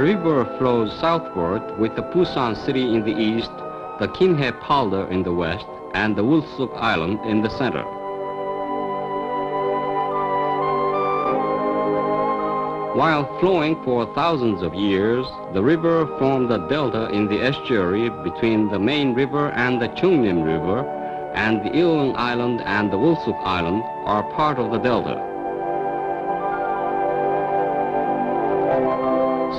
The river flows southward with the Busan city in the east, the Kimhae polder in the west, and the Ulsuk Island in the center. While flowing for thousands of years, the river formed a delta in the estuary between the main river and the Chungnim River, and the Ilung Island and the Ulsuk Island are part of the delta.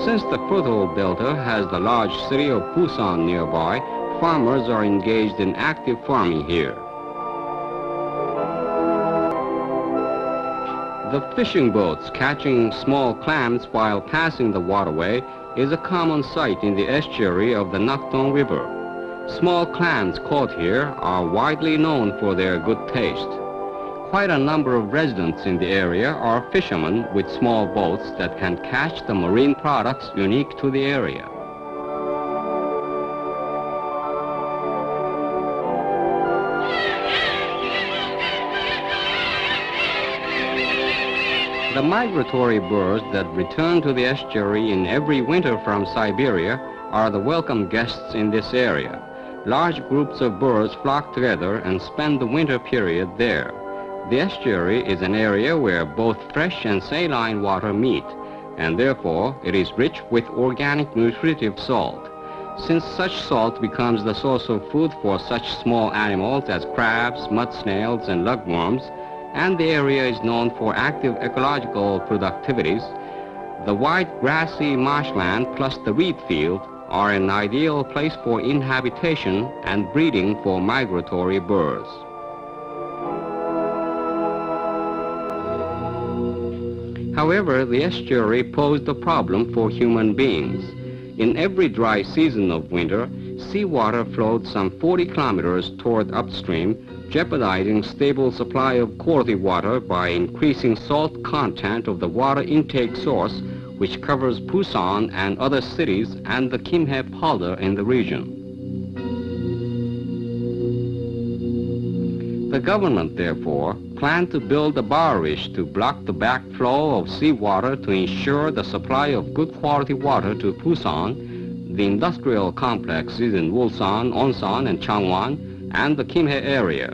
Since the fertile delta has the large city of Busan nearby, farmers are engaged in active farming here. The fishing boats catching small clams while passing the waterway is a common sight in the estuary of the Nakdong River. Small clams caught here are widely known for their good taste. Quite a number of residents in the area are fishermen with small boats that can catch the marine products unique to the area. The migratory birds that return to the estuary in every winter from Siberia are the welcome guests in this area. Large groups of birds flock together and spend the winter period there. The estuary is an area where both fresh and saline water meet, and therefore it is rich with organic nutritive salt. Since such salt becomes the source of food for such small animals as crabs, mud snails, and lugworms, and the area is known for active ecological productivities, the wide grassy marshland plus the wheat field are an ideal place for inhabitation and breeding for migratory birds. However, the estuary posed a problem for human beings. In every dry season of winter, seawater flowed some 40 kilometers toward upstream, jeopardizing stable supply of quality water by increasing salt content of the water intake source, which covers Busan and other cities and the Kimhae polder in the region. The government, therefore, planned to build a barrage to block the backflow of seawater to ensure the supply of good quality water to Busan, the industrial complexes in Ulsan, Onsan, and Changwon, and the Kimhae area.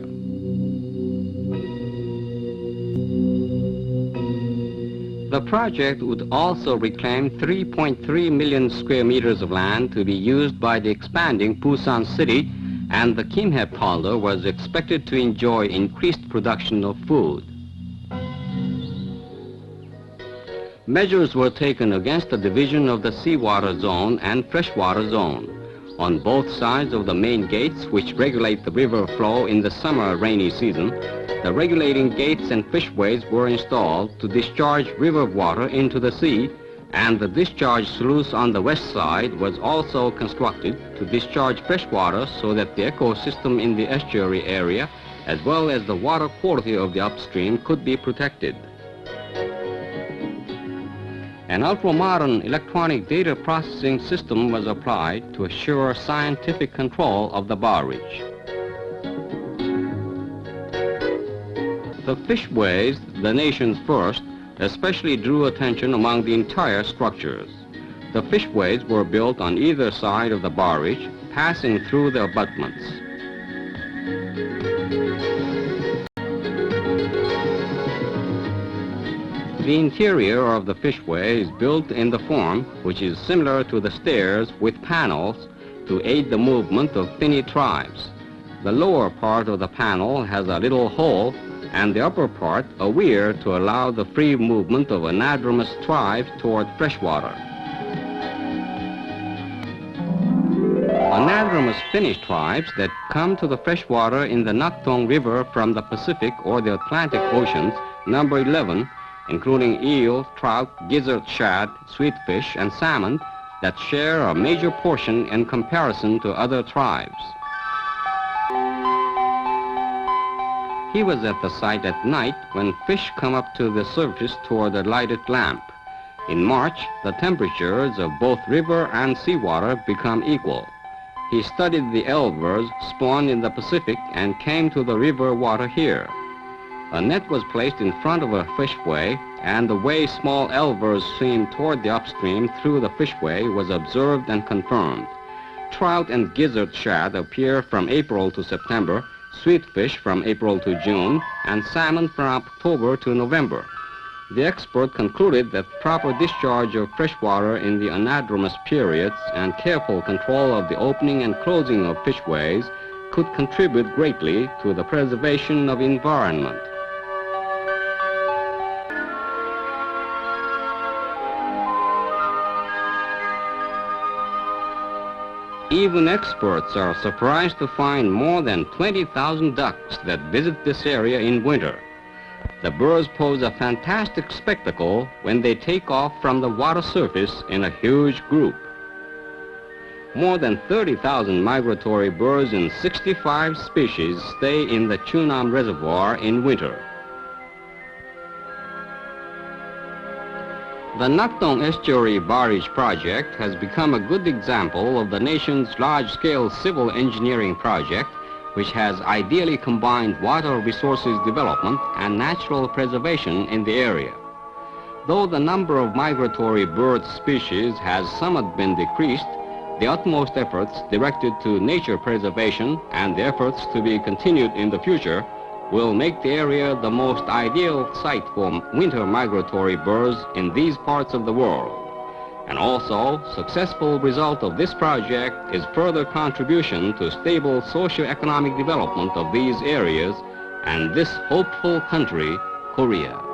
The project would also reclaim 3.3 million square meters of land to be used by the expanding Busan city, and the Kimhae polder was expected to enjoy increased production of food. Measures were taken against the division of the seawater zone and freshwater zone. On both sides of the main gates, which regulate the river flow in the summer rainy season, the regulating gates and fishways were installed to discharge river water into the sea, and the discharge sluice on the west side was also constructed to discharge fresh water so that the ecosystem in the estuary area, as well as the water quality of the upstream, could be protected. An ultra-modern electronic data processing system was applied to assure scientific control of the barrage. The fishways, the nation's first, especially drew attention among the entire structures. The fishways were built on either side of the barrage, passing through the abutments. The interior of the fishway is built in the form which is similar to the stairs with panels to aid the movement of finny tribes. The lower part of the panel has a little hole and the upper part a weir to allow the free movement of anadromous tribes toward freshwater. Anadromous Finnish tribes that come to the freshwater in the Nakdong River from the Pacific or the Atlantic Oceans number 11, including eel, trout, gizzard shad, sweetfish, and salmon that share a major portion in comparison to other tribes. He was at the site at night when fish come up to the surface toward a lighted lamp. In March, the temperatures of both river and seawater become equal. He studied the elvers spawned in the Pacific and came to the river water here. A net was placed in front of a fishway, and the way small elvers swim toward the upstream through the fishway was observed and confirmed. Trout and gizzard shad appear from April to September, sweetfish from April to June, and salmon from October to November. The expert concluded that proper discharge of fresh water in the anadromous periods and careful control of the opening and closing of fishways could contribute greatly to the preservation of environment. Even experts are surprised to find more than 20,000 ducks that visit this area in winter. The birds pose a fantastic spectacle when they take off from the water surface in a huge group. More than 30,000 migratory birds in 65 species stay in the Chunam Reservoir in winter. The Nakdong Estuary Barrage Project has become a good example of the nation's large-scale civil engineering project, which has ideally combined water resources development and natural preservation in the area. Though the number of migratory bird species has somewhat been decreased, the utmost efforts directed to nature preservation and the efforts to be continued in the future will make the area the most ideal site for winter migratory birds in these parts of the world. And also, successful result of this project is further contribution to stable socio-economic development of these areas and this hopeful country, Korea.